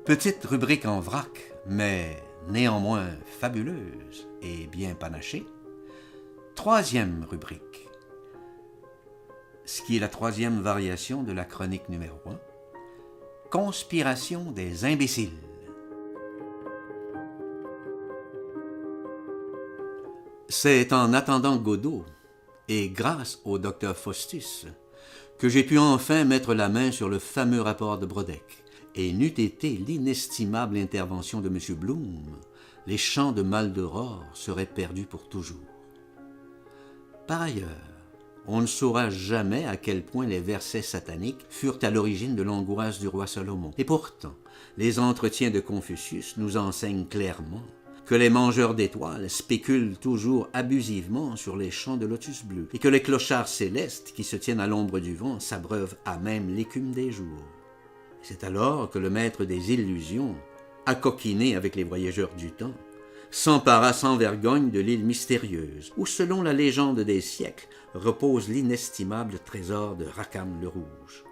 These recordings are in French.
Petite rubrique en vrac, mais néanmoins fabuleuse et bien panachée. Troisième rubrique. Ce qui est la troisième variation de la chronique numéro 1. Conspiration des imbéciles. C'est en attendant Godot, et grâce au docteur Faustus, que j'ai pu enfin mettre la main sur le fameux rapport de Brodeck, et n'eût été l'inestimable intervention de M. Bloom, les champs de Maldoror seraient perdus pour toujours. Par ailleurs, on ne saura jamais à quel point les versets sataniques furent à l'origine de l'angoisse du roi Salomon. Et pourtant, les entretiens de Confucius nous enseignent clairement que les mangeurs d'étoiles spéculent toujours abusivement sur les champs de lotus bleus et que les clochards célestes qui se tiennent à l'ombre du vent s'abreuvent à même l'écume des jours. C'est alors que le maître des illusions, acoquiné avec les voyageurs du temps, s'empara sans vergogne de l'île mystérieuse, où, selon la légende des siècles, repose l'inestimable trésor de Rackham le Rouge.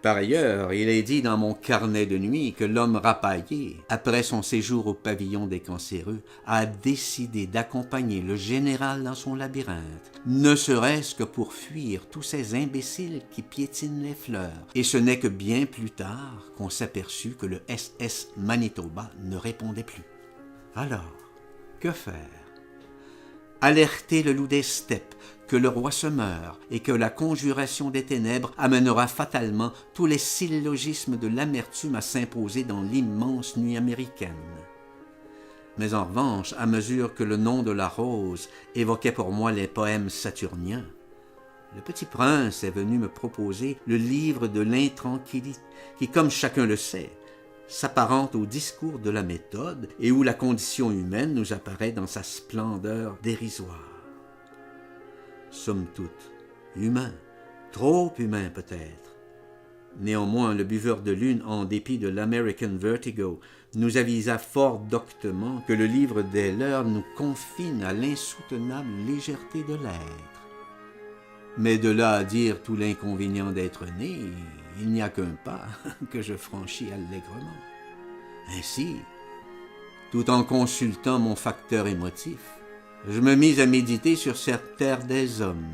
Par ailleurs, il est dit dans mon carnet de nuit que l'homme rapaillé, après son séjour au pavillon des cancéreux, a décidé d'accompagner le général dans son labyrinthe, ne serait-ce que pour fuir tous ces imbéciles qui piétinent les fleurs. Et ce n'est que bien plus tard qu'on s'aperçut que le SS Manitoba ne répondait plus. Alors, que faire? Alerter le loup des steppes, que le roi se meure et que la conjuration des ténèbres amènera fatalement tous les syllogismes de l'amertume à s'imposer dans l'immense nuit américaine. Mais en revanche, à mesure que le nom de la rose évoquait pour moi les poèmes saturniens, le petit prince est venu me proposer le livre de l'intranquillité, qui, comme chacun le sait, s'apparente au discours de la méthode et où la condition humaine nous apparaît dans sa splendeur dérisoire. Somme toute, humain, trop humain peut-être. Néanmoins, le buveur de lune, en dépit de l'American Vertigo, nous avisa fort doctement que le livre des leurs nous confine à l'insoutenable légèreté de l'être. Mais de là à dire tout l'inconvénient d'être né, il n'y a qu'un pas que je franchis allègrement. Ainsi, tout en consultant mon facteur émotif, je me mis à méditer sur cette terre des hommes,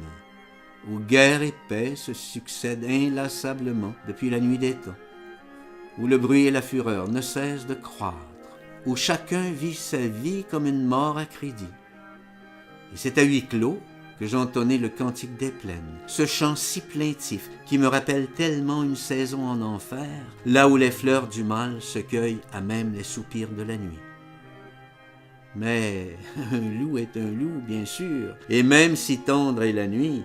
où guerre et paix se succèdent inlassablement depuis la nuit des temps, où le bruit et la fureur ne cessent de croître, où chacun vit sa vie comme une mort à crédit. Et c'est à huis clos que j'entonnais le cantique des plaines, ce chant si plaintif qui me rappelle tellement une saison en enfer, là où les fleurs du mal se cueillent à même les soupirs de la nuit. Mais un loup est un loup, bien sûr, et même si tendre est la nuit,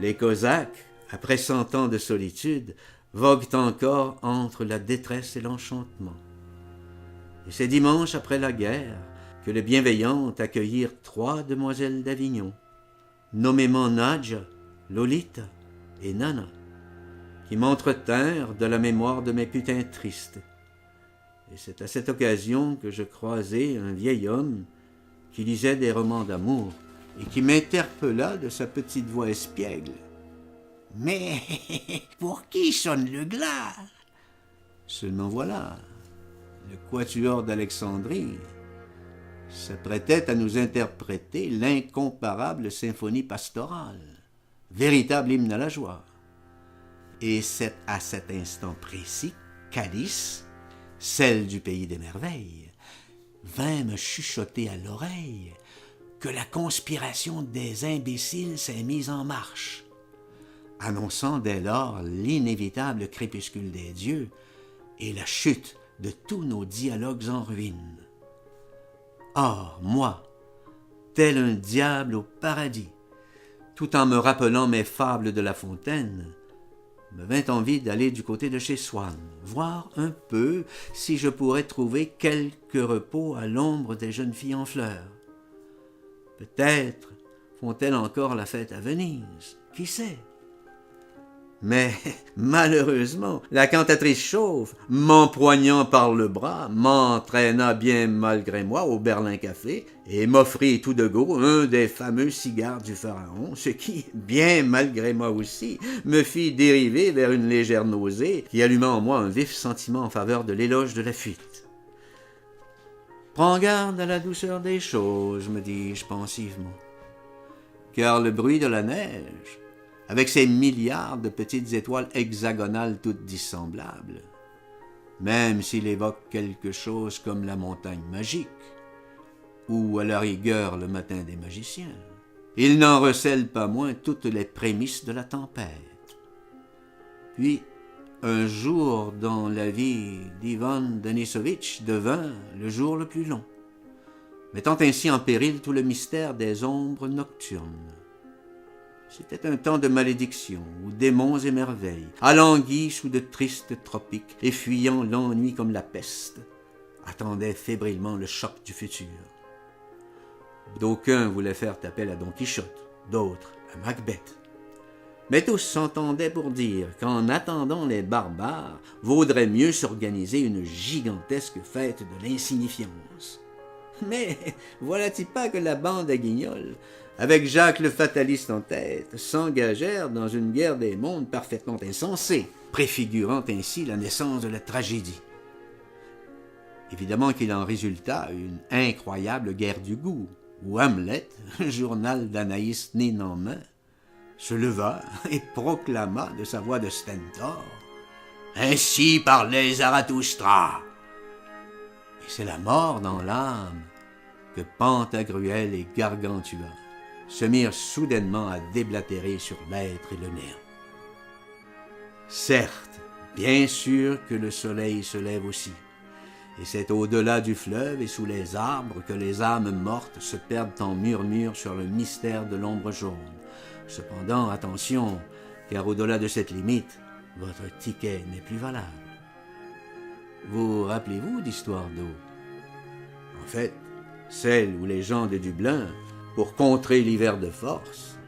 les Cosaques, après 100 ans de solitude, voguent encore entre la détresse et l'enchantement. Et c'est dimanche après la guerre que les bienveillantes accueillirent 3 demoiselles d'Avignon, nommément Nadja, Lolita et Nana, qui m'entretinrent de la mémoire de mes putains tristes. Et c'est à cette occasion que je croisai un vieil homme qui lisait des romans d'amour et qui m'interpella de sa petite voix espiègle. « Mais pour qui sonne le glas ?» Seulement voilà, le quatuor d'Alexandrie s'apprêtait à nous interpréter l'incomparable symphonie pastorale, véritable hymne à la joie. Et c'est à cet instant précis qu'Alice, celle du pays des merveilles, vint me chuchoter à l'oreille que la conspiration des imbéciles s'est mise en marche, annonçant dès lors l'inévitable crépuscule des dieux et la chute de tous nos dialogues en ruine. Or, moi, tel un diable au paradis, tout en me rappelant mes fables de La Fontaine, me vint envie d'aller du côté de chez Swann, voir un peu si je pourrais trouver quelque repos à l'ombre des jeunes filles en fleurs. Peut-être font-elles encore la fête à Venise, qui sait? Mais malheureusement, la cantatrice chauve, m'empoignant par le bras, m'entraîna bien malgré moi au Berlin Café et m'offrit tout de go un des fameux cigares du pharaon, ce qui, bien malgré moi aussi, me fit dériver vers une légère nausée qui alluma en moi un vif sentiment en faveur de l'éloge de la fuite. Prends garde à la douceur des choses, me dis-je pensivement, car le bruit de la neige, avec ses milliards de petites étoiles hexagonales toutes dissemblables, même s'il évoque quelque chose comme la montagne magique, ou à la rigueur le matin des magiciens, il n'en recèle pas moins toutes les prémices de la tempête. Puis, un jour dans la vie d'Ivan Denisovitch devint le jour le plus long, mettant ainsi en péril tout le mystère des ombres nocturnes. C'était un temps de malédiction, où démons et merveilles, alanguis sous de tristes tropiques et fuyant l'ennui comme la peste, attendaient fébrilement le choc du futur. D'aucuns voulaient faire appel à Don Quichotte, d'autres à Macbeth. Mais tous s'entendaient pour dire qu'en attendant les barbares, vaudrait mieux s'organiser une gigantesque fête de l'insignifiance. Mais voilà-t-il pas que la bande à Guignol, avec Jacques le fataliste en tête, s'engagèrent dans une guerre des mondes parfaitement insensée, préfigurant ainsi la naissance de la tragédie. Évidemment qu'il en résulta une incroyable guerre du goût, où Hamlet, journal d'Anaïs Nin en main, se leva et proclama de sa voix de stentor « Ainsi parlait Zarathustra !» Et c'est la mort dans l'âme que Pantagruel et Gargantua se mirent soudainement à déblatérer sur l'être et le néant. Certes, bien sûr que le soleil se lève aussi, et c'est au-delà du fleuve et sous les arbres que les âmes mortes se perdent en murmures sur le mystère de l'ombre jaune. Cependant, attention, car au-delà de cette limite, votre ticket n'est plus valable. Vous rappelez-vous d'Histoire d'eau? En fait, celle où les gens de Dublin, pour contrer l'hiver de force,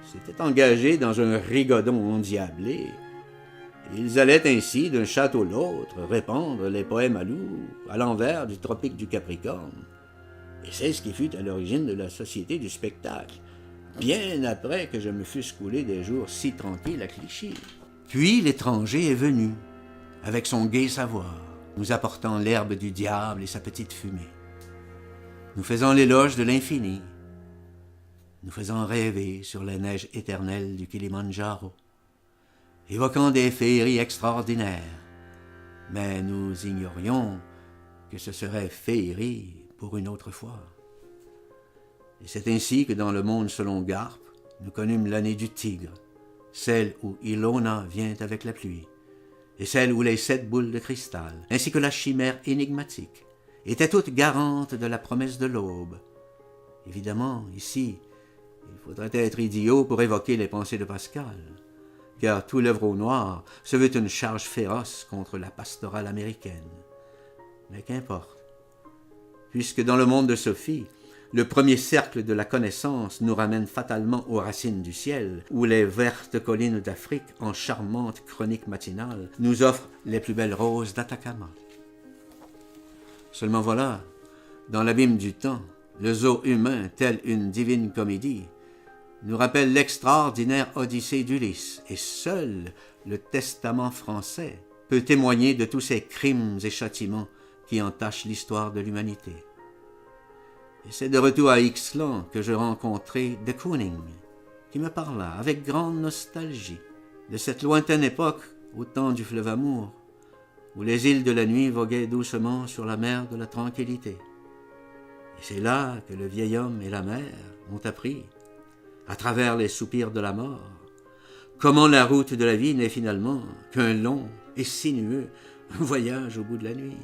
s'étaient engagés dans un rigodon endiablé. Ils allaient ainsi d'un château à l'autre répandre les poèmes à loup à l'envers du tropique du Capricorne. Et c'est ce qui fut à l'origine de la Société du spectacle, bien après que je me fusse coulé des jours si tranquilles à Clichy. Puis l'étranger est venu, avec son gai savoir, nous apportant l'herbe du diable et sa petite fumée. Nous faisant l'éloge de l'infini, nous faisant rêver sur les neiges éternelles du Kilimandjaro, évoquant des féeries extraordinaires, mais nous ignorions que ce serait féerie pour une autre fois. Et c'est ainsi que dans le monde selon Garp, nous connûmes l'année du tigre, celle où Ilona vient avec la pluie, et celle où les 7 boules de cristal, ainsi que la chimère énigmatique, étaient toutes garantes de la promesse de l'aube. Évidemment, ici, il faudrait être idiot pour évoquer les pensées de Pascal, car tout l'œuvre au noir se veut une charge féroce contre la pastorale américaine. Mais qu'importe, puisque dans le monde de Sophie, le premier cercle de la connaissance nous ramène fatalement aux racines du ciel, où les vertes collines d'Afrique, en charmante chronique matinale, nous offrent les plus belles roses d'Atacama. Seulement voilà, dans l'abîme du temps, le zoo humain, tel une divine comédie, nous rappelle l'extraordinaire Odyssée d'Ulysse, et seul le testament français peut témoigner de tous ces crimes et châtiments qui entachent l'histoire de l'humanité. Et c'est de retour à Ixtlan que je rencontrai de Kooning, qui me parla avec grande nostalgie de cette lointaine époque au temps du fleuve Amour, où les îles de la nuit voguaient doucement sur la mer de la tranquillité. Et c'est là que le vieil homme et la mère ont appris, à travers les soupirs de la mort, comment la route de la vie n'est finalement qu'un long et sinueux voyage au bout de la nuit.